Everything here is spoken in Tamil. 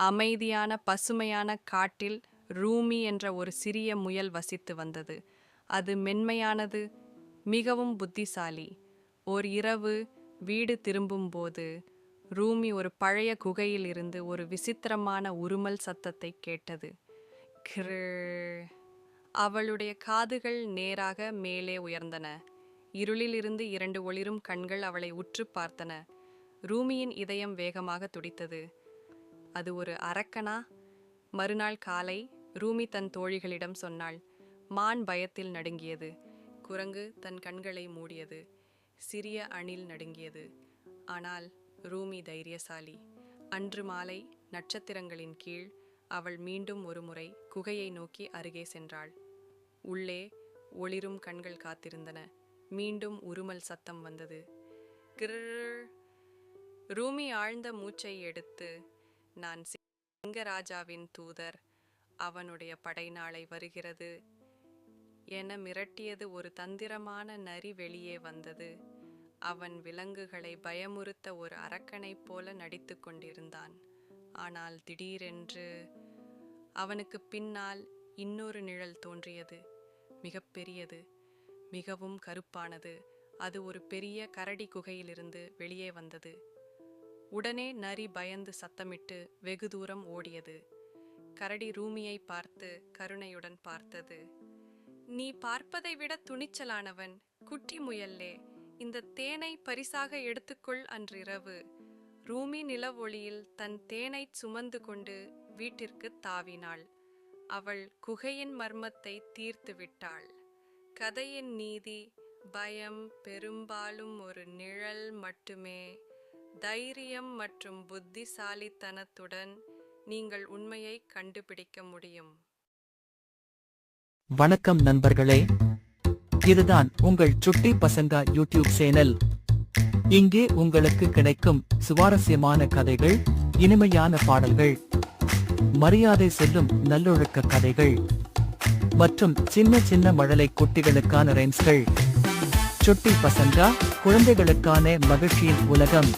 அமைதியான பசுமையான காட்டில் ரூமி என்ற ஒரு சிறிய முயல் வசித்து வந்தது. அது மென்மையானது, மிகவும் புத்திசாலி. ஓர் இரவு வீடு திரும்பும்போது ரூமி ஒரு பழைய குகையில் இருந்து ஒரு விசித்திரமான உருமல் சத்தத்தை கேட்டது. கிரு. அவளுடைய காதுகள் நேராக மேலே உயர்ந்தன. இருளிலிருந்து இரண்டு ஒளிரும் கண்கள் அவளை உற்று பார்த்தன. ரூமியின் இதயம் வேகமாக துடித்தது. அது ஒரு அரக்கனா? மறுநாள் காலை ரூமி தன் தோழிகளிடம் சொன்னாள். மான் பயத்தில் நடுங்கியது. குரங்கு தன் கண்களை மூடியது. சிறிய அணில் நடுங்கியது. ஆனால் ரூமி தைரியசாலி. அன்று மாலை நட்சத்திரங்களின் கீழ் அவள் மீண்டும் ஒரு முறை குகையை நோக்கி அருகே சென்றாள். உள்ளே ஒளிரும் கண்கள் காத்திருந்தன. மீண்டும் உருமல் சத்தம் வந்தது. கிர். ரூமி ஆழ்ந்த மூச்சை எடுத்து, நான் சிங்கராஜாவின் தூதர், அவனுடைய படை நாளை வருகிறது என மிரட்டியது. ஒரு தந்திரமான நரி வெளியே வந்தது. அவன் விலங்குகளை பயமுறுத்த ஒரு அரக்கனைப் போல நடித்து கொண்டிருந்தான். ஆனால் திடீரென்று அவனுக்கு பின்னால் இன்னொரு நிழல் தோன்றியது. மிகப்பெரியது, மிகவும் கருப்பானது. அது ஒரு பெரிய கரடி குகையிலிருந்து வெளியே வந்தது. உடனே நரி பயந்து சத்தமிட்டு வெகு தூரம் ஓடியது. கரடி ரூமியை பார்த்து கருணையுடன் பார்த்தது. நீ பார்ப்பதை விட துணிச்சலானவன், குட்டி முயல்லே. இந்த தேனை பரிசாக எடுத்துக்கொள். அன்றிரவு ரூமி நிலவொளியில் தன் தேனை சுமந்து கொண்டு வீட்டிற்கு தாவினாள். அவள் குகையின் மர்மத்தை தீர்த்து விட்டாள். கதையின் நீதி: பயம் பெரும்பாலும் ஒரு நிழல் மட்டுமே. தைரியம் மற்றும் புத்திசாலித்தனத்துடன் நீங்கள் உண்மையை கண்டுபிடிக்க முடியும். வணக்கம் நண்பர்களே, இதுதான் உங்கள் சுட்டி பசங்க யூடியூப் சேனல். இங்கே உங்களுக்கு கிடைக்கும் சுவாரஸ்யமான கதைகள், இனிமையான பாடல்கள், மரியாதை செல்லும் நல்லொழுக்க கதைகள் மற்றும் சின்ன சின்ன மழலை குட்டிகளுக்கான ரைம்ஸ்கள். சுட்டி பசங்க, குழந்தைகளுக்கான மகிழ்ச்சியின் உலகம்.